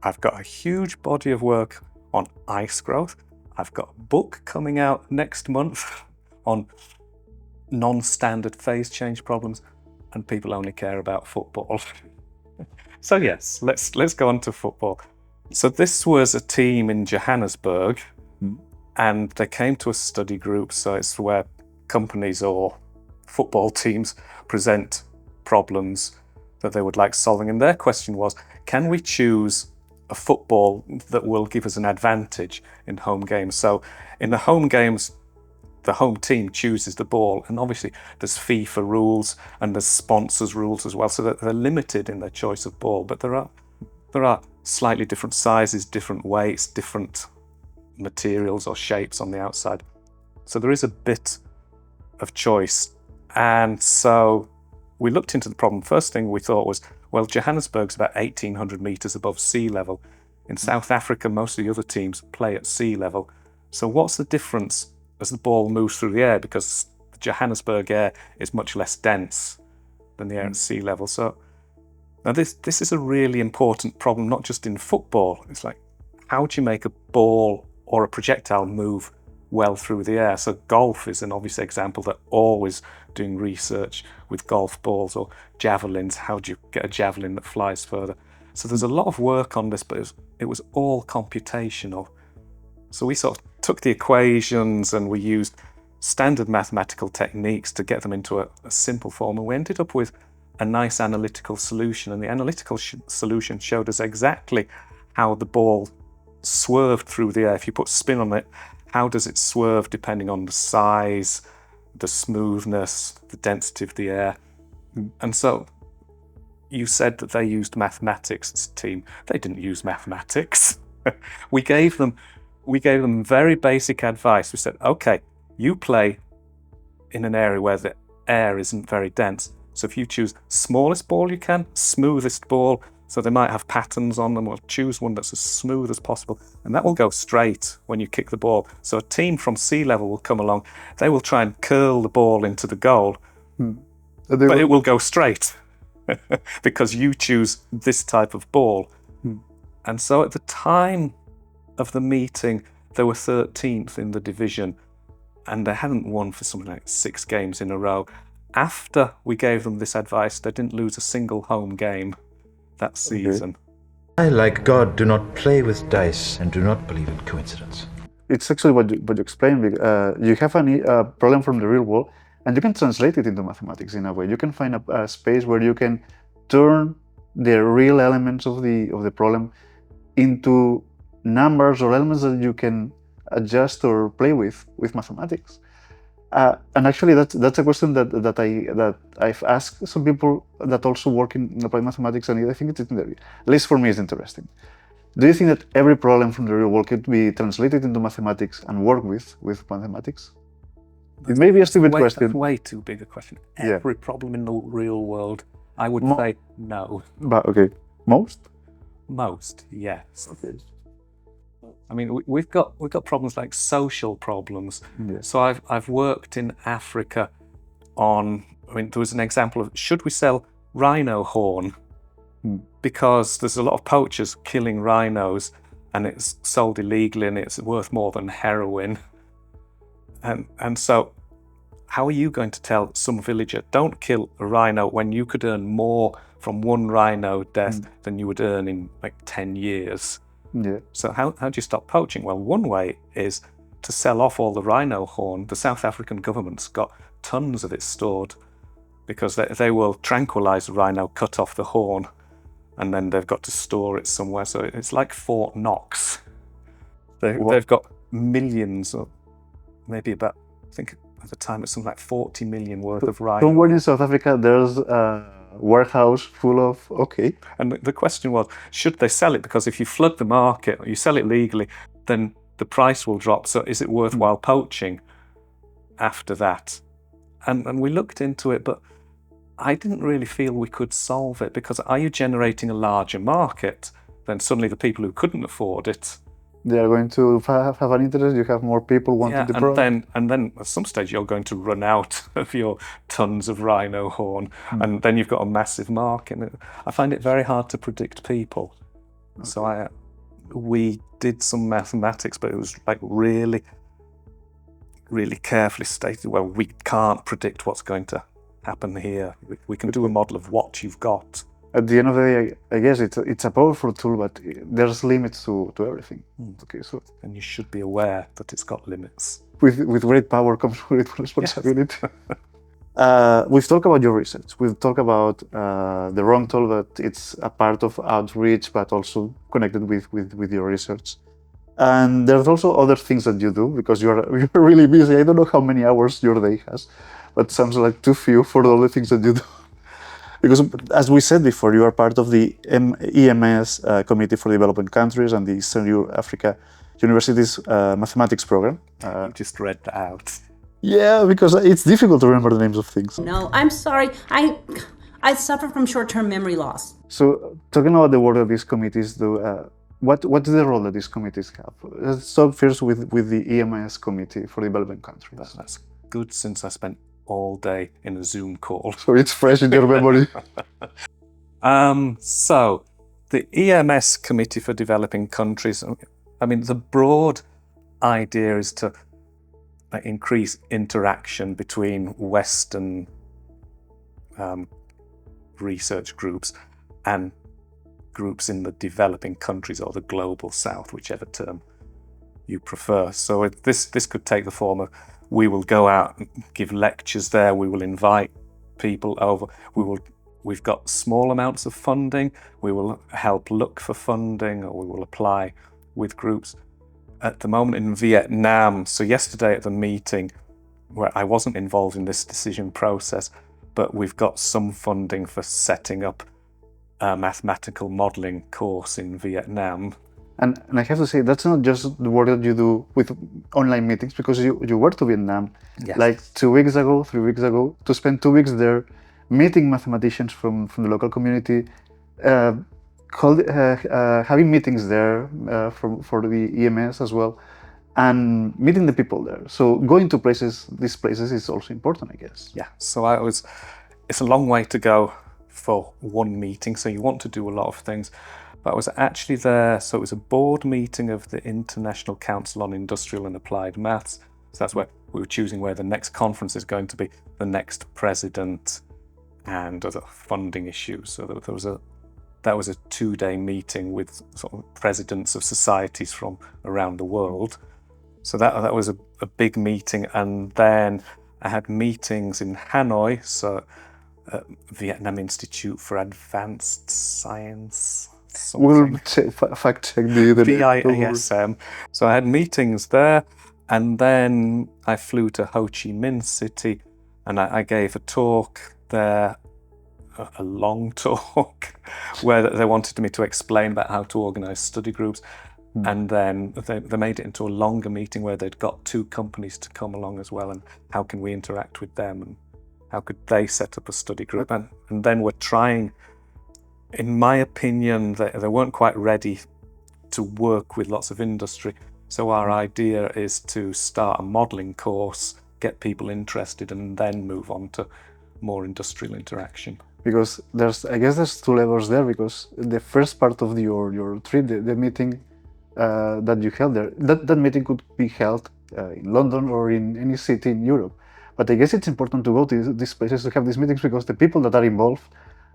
I've got a huge body of work on ice growth. I've got a book coming out next month on non-standard phase change problems, and people only care about football. So yes, let's go on to football. So this was a team in Johannesburg, and they came to a study group. So it's where companies or football teams present problems that they would like solving. And their question was, can we choose a football that will give us an advantage in home games? So in the home games, the home team chooses the ball, and obviously there's FIFA rules and there's sponsors rules as well, so that they're limited in their choice of ball. But there are slightly different sizes, different weights, different materials or shapes on the outside. So there is a bit of choice. And so we looked into the problem. First thing we thought was, well, Johannesburg's about 1,800 meters above sea level. In South Africa, most of the other teams play at sea level. So what's the difference as the ball moves through the air? Because the Johannesburg air is much less dense than the air at sea level. So now this is a really important problem, not just in football. It's like, how do you make a ball or a projectile move well through the air? So golf is an obvious example. They're always doing research with golf balls or javelins. How do you get a javelin that flies further? So there's a lot of work on this, but it was all computational. So we sort of took the equations and we used standard mathematical techniques to get them into a simple form, and we ended up with a nice analytical solution. And the analytical solution showed us exactly how the ball swerved through the air. If you put spin on it, how does it swerve depending on the size, the smoothness, the density of the air? And so you said that they used mathematics, this team. They didn't use mathematics. we gave them very basic advice. We said, okay, you play in an area where the air isn't very dense. So if you choose smallest ball you can, smoothest ball, so they might have patterns on them, or choose one that's as smooth as possible, and that will go straight when you kick the ball. So a team from sea level will come along, they will try and curl the ball into the goal, but it will go straight because you choose this type of ball. And so at the time of the meeting, they were 13th in the division, and they hadn't won for something like 6 games in a row. After we gave them this advice, they didn't lose a single home game that season. I, like God, do not play with dice and do not believe in coincidence. It's actually what you explained. You have a problem from the real world, and you can translate it into mathematics in a way. You can find a space where you can turn the real elements of the problem into numbers or elements that you can adjust or play with mathematics. And actually, that's a question that I've asked some people that also work in applied mathematics, and I think at least for me, it's interesting. Do you think that every problem from the real world could be translated into mathematics and work with mathematics? It may be a stupid question. That's way too big a question. Every problem in the real world, I would say no. But okay, most? Most, yes. Okay. I mean, we've got problems like social problems. Yeah. So I've worked in Africa on. I mean, there was an example of, should we sell rhino horn? Because there's a lot of poachers killing rhinos, and it's sold illegally, and it's worth more than heroin. And so, how are you going to tell some villager, don't kill a rhino, when you could earn more from one rhino death than you would earn in like 10 years? Yeah. So how do you stop poaching? Well, one way is to sell off all the rhino horn. The South African government's got tons of it stored, because they will tranquilize the rhino, cut off the horn, and then they've got to store it somewhere. So it's like Fort Knox. They've got millions, or maybe about, I think at the time it's something like 40 million worth of rhino. Somewhere in South Africa, there's a warehouse full of, okay. And the question was, should they sell it? Because if you flood the market, or you sell it legally, then the price will drop. So is it worthwhile poaching after that? And we looked into it, but I didn't really feel we could solve it, because are you generating a larger market? Then suddenly the people who couldn't afford it, they are going to have an interest. You have more people wanting the product. And then at some stage you're going to run out of your tons of rhino horn, and then you've got a massive market. I find it very hard to predict people. Okay. So we did some mathematics, but it was like really, really carefully stated. Well, we can't predict what's going to happen here. We can do a model of what you've got. At the end of the day, I guess it's a powerful tool, but there's limits to everything. Okay, so and you should be aware that it's got limits. With great power comes great responsibility. Yes. We've talked about your research. We've talked about the wrong tool, that it's a part of outreach, but also connected with your research. And there's also other things that you do, because you're really busy. I don't know how many hours your day has, but sounds like too few for all the things that you do. Because, as we said before, you are part of the EMS Committee for Developing Countries and the Eastern Africa University's mathematics program. You just read that out. Yeah, because it's difficult to remember the names of things. No, I'm sorry. I suffer from short-term memory loss. So, talking about the work that these committees do, what is the role that these committees have? Let's start first with the EMS Committee for Developing Countries. That's good, since I spent all day in a Zoom call. So it's fresh in your memory. So the EMS Committee for Developing Countries, I mean, the broad idea is to increase interaction between Western research groups and groups in the developing countries, or the global south, whichever term you prefer. So this could take the form of, we will go out and give lectures there, we will invite people over, we've got small amounts of funding, we will help look for funding, or we will apply with groups. At the moment in Vietnam, so yesterday at the meeting, where I wasn't involved in this decision process, but we've got some funding for setting up a mathematical modeling course in Vietnam. And I have to say, that's not just the work that you do with online meetings, because you were to Vietnam Yes. like 2 weeks ago, 3 weeks ago, to spend 2 weeks there meeting mathematicians from the local community, having meetings there for the EMS as well, and meeting the people there. So going to these places is also important, I guess. Yeah, so it's a long way to go for one meeting, so you want to do a lot of things. But I was actually there, so it was a board meeting of the International Council on Industrial and Applied Maths. So that's where we were choosing where the next conference is going to be, the next president, and other funding issues. So that was a 2-day meeting with sort of presidents of societies from around the world. So that was a big meeting, and then I had meetings in Hanoi, so Vietnam Institute for Advanced Science. We'll fact check the VIASM. So I had meetings there, and then I flew to Ho Chi Minh City, and I gave a talk there, a long talk, where they wanted me to explain about how to organise study groups. And then they made it into a longer meeting where they'd got 2 companies to come along as well, and how can we interact with them, and how could they set up a study group. And then we're trying, in my opinion, they weren't quite ready to work with lots of industry. So our idea is to start a modelling course, get people interested, and then move on to more industrial interaction. Because I guess there's 2 levels there, because the first part of your trip, the meeting that you held there, that meeting could be held in London or in any city in Europe. But I guess it's important to go to these places to have these meetings, because the people that are involved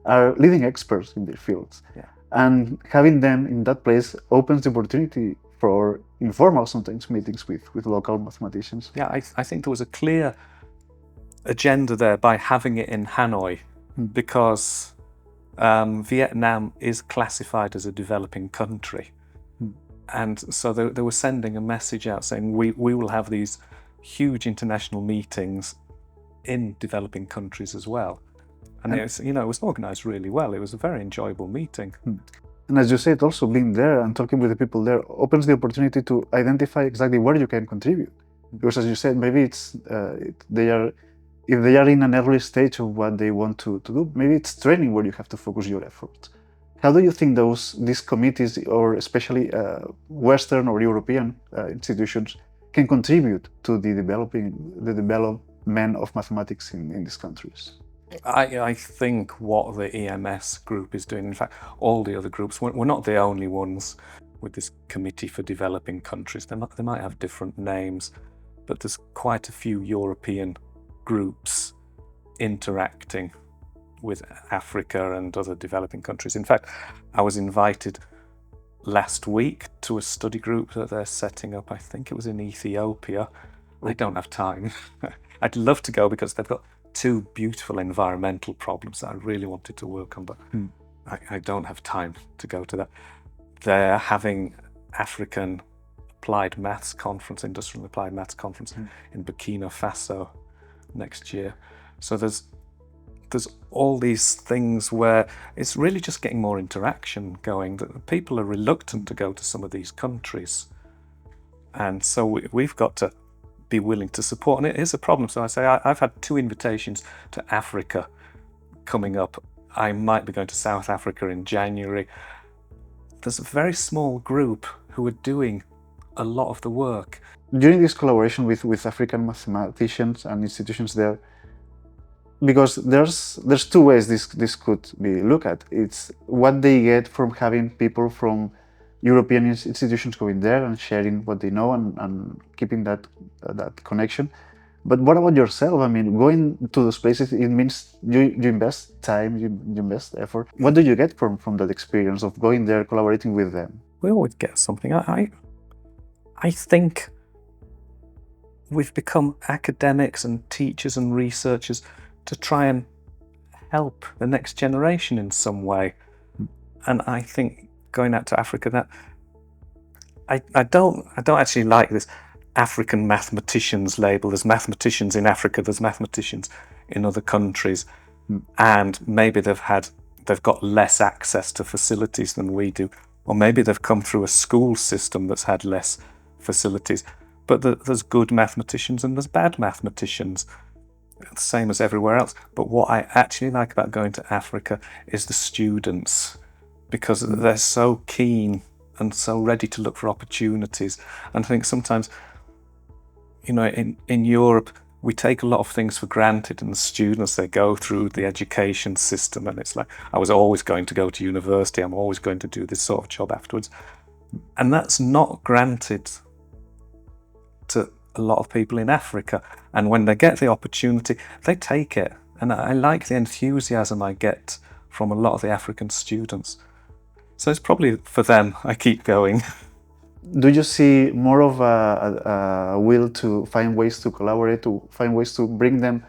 are leading experts in their fields. Yeah. And having them in that place opens the opportunity for informal, sometimes, meetings with local mathematicians. Yeah, I think there was a clear agenda there by having it in Hanoi, because Vietnam is classified as a developing country. And so they were sending a message out saying we will have these huge international meetings in developing countries as well. And it was organised really well. It was a very enjoyable meeting. And as you said, also being there and talking with the people there opens the opportunity to identify exactly where you can contribute. Because as you said, maybe if they are in an early stage of what they want to do, maybe it's training where you have to focus your efforts. How do you think these committees, or especially Western or European institutions, can contribute to the development of mathematics in these countries? I think what the EMS group is doing, in fact, all the other groups, we're not the only ones with this Committee for Developing Countries. They might have different names, but there's quite a few European groups interacting with Africa and other developing countries. In fact, I was invited last week to a study group that they're setting up. I think it was in Ethiopia. I don't have time. I'd love to go because they've got 2 beautiful environmental problems that I really wanted to work on, but I don't have time to go to that. They're having African Applied Maths Conference, Industrial Applied Maths Conference in Burkina Faso next year. So there's all these things where it's really just getting more interaction going, that people are reluctant to go to some of these countries. And so we've got to be willing to support, and it is a problem. So I say I've had 2 invitations to Africa coming up. I might be going to South Africa in January. There's a very small group who are doing a lot of the work. During this collaboration with African mathematicians and institutions there, because there's 2 ways this could be looked at. It's what they get from having people from European institutions going there and sharing what they know and keeping that connection. But what about yourself? I mean, going to those places, it means you invest time, you invest effort. What do you get from that experience of going there, collaborating with them? We always get something. I think we've become academics and teachers and researchers to try and help the next generation in some way. And I think going out to Africa, that I don't actually like this African mathematicians label. There's mathematicians in Africa, there's mathematicians in other countries, and maybe they've had they've got less access to facilities than we do, or maybe they've come through a school system that's had less facilities. But there's good mathematicians and there's bad mathematicians, the same as everywhere else. But what I actually like about going to Africa is the students, because they're so keen and so ready to look for opportunities. And I think sometimes, you know, in Europe, we take a lot of things for granted, and the students, they go through the education system and it's like, I was always going to go to university, I'm always going to do this sort of job afterwards. And that's not granted to a lot of people in Africa. And when they get the opportunity, they take it. And I like the enthusiasm I get from a lot of the African students. So it's probably for them I keep going. Do you see more of a will to find ways to collaborate, to find ways to bring them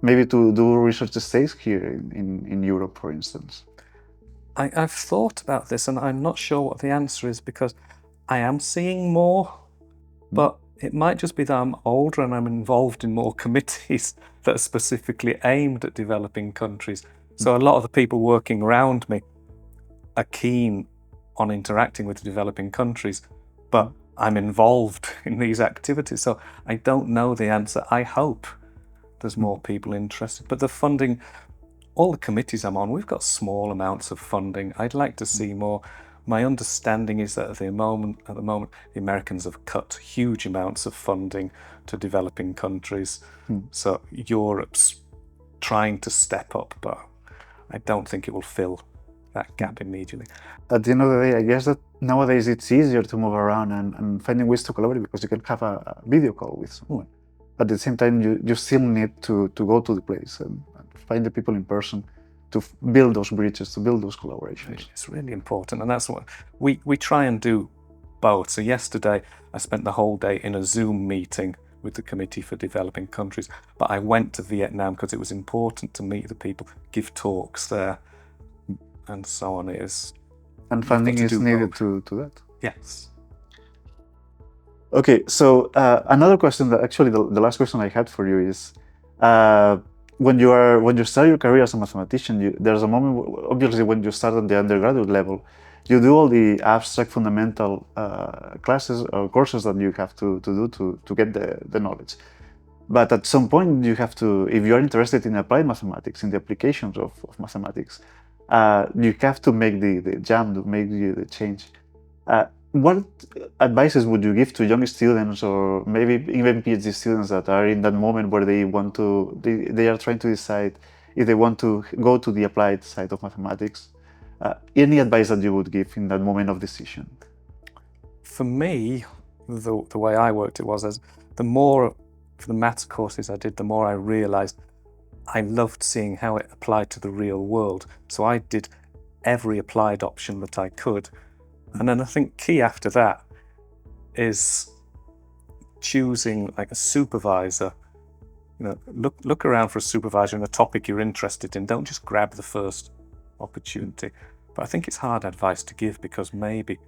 maybe to do research stays here in Europe, for instance? I've thought about this and I'm not sure what the answer is, because I am seeing more, but it might just be that I'm older and I'm involved in more committees that are specifically aimed at developing countries. So a lot of the people working around me are keen on interacting with the developing countries, but I'm involved in these activities, so I don't know the answer. I hope there's more people interested, but the funding, all the committees I'm on, we've got small amounts of funding. I'd like to see more. My understanding is that at the moment, the Americans have cut huge amounts of funding to developing countries. So Europe's trying to step up, but I don't think it will fill that gap immediately. At the end of the day, I guess that nowadays it's easier to move around and finding ways to collaborate, because you can have a video call with someone. At the same time, you still need to go to the place and find the people in person to build those bridges, to build those collaborations. It's really important, and that's what we try and do both. So yesterday I spent the whole day in a Zoom meeting with the Committee for Developing Countries, but I went to Vietnam because it was important to meet the people, give talks there, and so on. And funding is needed to that. Yes. Okay, so another question, that actually the last question I had for you is, when you start your career as a mathematician, there's a moment, obviously, when you start at the undergraduate level, you do all the abstract fundamental classes or courses that you have to do to get the knowledge. But at some point, you have to, if you are interested in applied mathematics, in the applications of mathematics, you have to make the jump, to make the change. What advices would you give to young students, or maybe even PhD students that are in that moment where they are trying to decide if they want to go to the applied side of mathematics? Any advice that you would give in that moment of decision? For me, the way I worked it was, as the more for the maths courses I did, the more I realized I loved seeing how it applied to the real world. So I did every applied option that I could. And then I think key after that is choosing like a supervisor. You know, look around for a supervisor in a topic you're interested in. Don't just grab the first opportunity. But I think it's hard advice to give, because maybe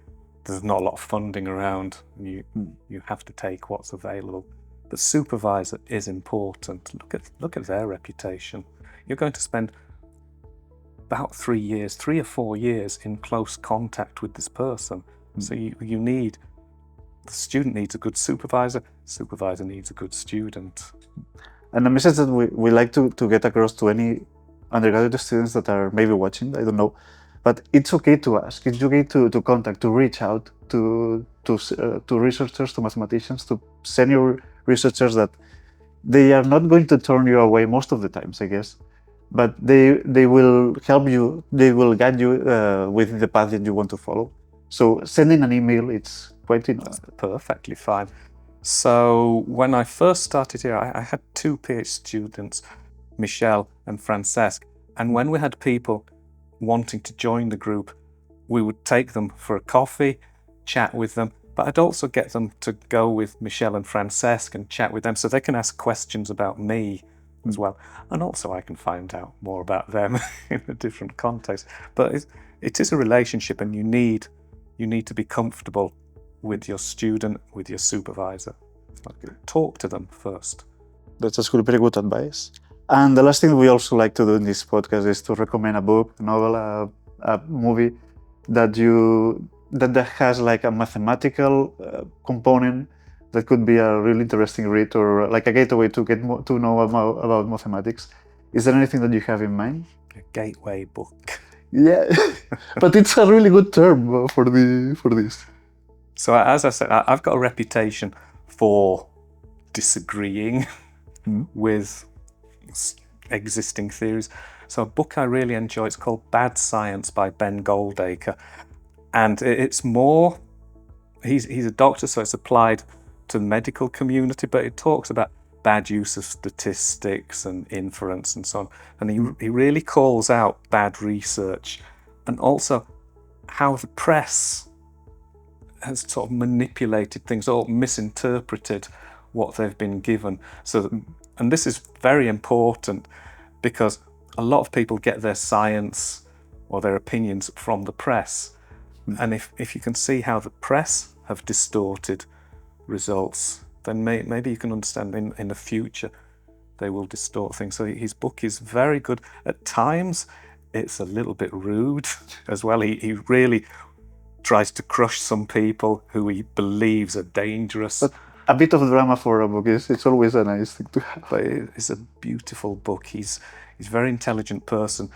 there's not a lot of funding around and you have to take what's available. But supervisor is important. Look at their reputation. You're going to spend about 3 or 4 years in close contact with this person. So the student needs a good supervisor needs a good student. And a message that we like to get across to any undergraduate students that are maybe watching, I don't know, but it's okay to ask, it's okay to contact, to reach out to researchers, to mathematicians, to senior researchers, that they are not going to turn you away most of the times, I guess, but they will help you, they will guide you with the path that you want to follow. So sending an email, it's quite enough. That's perfectly fine. So when I first started here, I had 2 PhD students, Michelle and Francesc, and when we had people wanting to join the group, we would take them for a coffee, chat with them, but I'd also get them to go with Michelle and Francesc and chat with them so they can ask questions about me as well. And also I can find out more about them in a different context. But it is a relationship, and you need to be comfortable with your student, with your supervisor. Talk to them first. That's actually very good advice. And the last thing we also like to do in this podcast is to recommend a book, a novel, a movie that has like a mathematical component that could be a really interesting read, or like a gateway to get to know about mathematics. Is there anything that you have in mind? A gateway book. Yeah, but it's a really good term for this. So as I said, I've got a reputation for disagreeing with existing theories. So a book I really enjoy, it's called Bad Science by Ben Goldacre. And it's more, he's a doctor, so it's applied to the medical community, but it talks about bad use of statistics and inference and so on. And he really calls out bad research, and also how the press has sort of manipulated things or misinterpreted what they've been given. And this is very important because a lot of people get their science or their opinions from the press. And if you can see how the press have distorted results, then maybe you can understand in the future they will distort things. So his book is very good. At times, it's a little bit rude as well. He really tries to crush some people who he believes are dangerous. But a bit of drama for a book it's always a nice thing to have. But it's a beautiful book. He's a very intelligent person.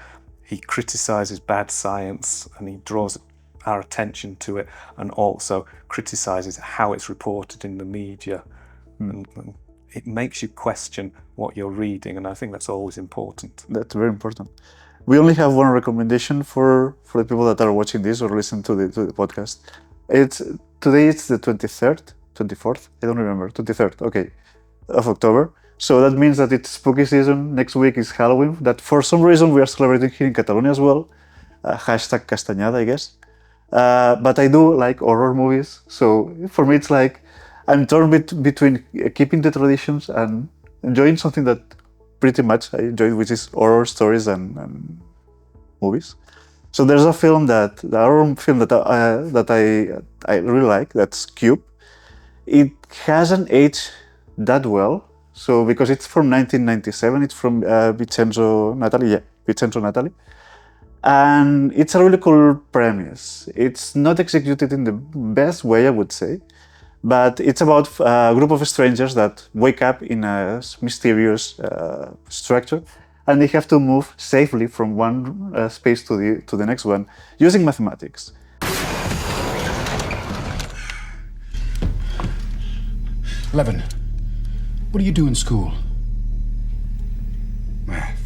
He criticizes bad science and he draws our attention to it, and also criticizes how it's reported in the media. And it makes you question what you're reading, and I think that's always important. That's very important. We only have one recommendation for the people that are watching this or listen to the podcast. Today it's the 24th, I don't remember, 23rd, okay, of October. So that means that it's spooky season. Next week is Halloween, that for some reason we are celebrating here in Catalonia as well. Hashtag Castañada, I guess. But I do like horror movies, so for me it's like I'm torn between keeping the traditions and enjoying something that pretty much I enjoy, which is horror stories and movies. So there's a film the horror film that I really like, that's Cube. It hasn't aged that well, so because it's from 1997, it's from Vincenzo Natali. And it's a really cool premise. It's not executed in the best way, I would say, but it's about a group of strangers that wake up in a mysterious structure, and they have to move safely from one space to the next one using mathematics. Levin, what do you do in school? Math.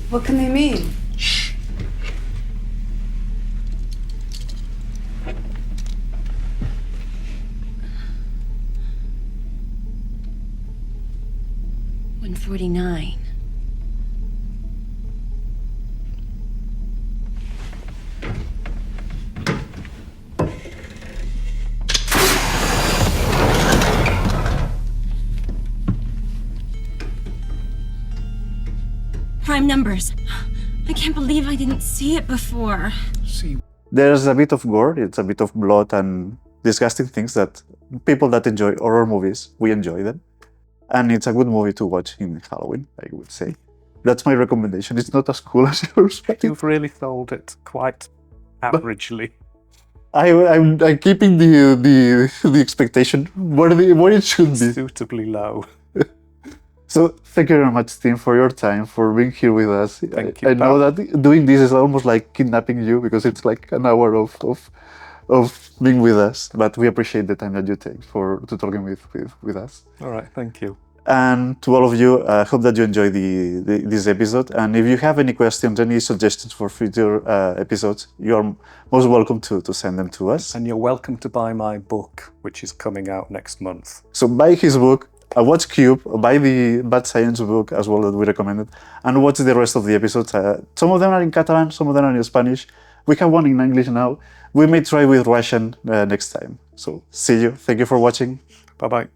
What can they mean? Shh. $149. Prime numbers. I can't believe I didn't see it before. See, There's a bit of gore, it's a bit of blood and disgusting things that people that enjoy horror movies, we enjoy them. And it's a good movie to watch in Halloween, I would say. That's my recommendation. It's not as cool as yours. You've really sold it quite averagely. I'm keeping the expectation where it should be. Suitably low. So thank you very much, Tim, for your time, for being here with us. Thank you, I know pal. that doing this is almost like kidnapping you because it's like an hour of being with us. But we appreciate the time that you take to talking with us. All right, thank you. And to all of you, I hope that you enjoyed this episode. And if you have any questions, any suggestions for future episodes, you are most welcome to send them to us. And you're welcome to buy my book, which is coming out next month. So buy his book, watch Cube, buy the Bad Science book as well that we recommended, and watch the rest of the episodes. Some of them are in Catalan, some of them are in Spanish. We have one in English now. We may try with Russian next time. So see you. Thank you for watching. Bye-bye.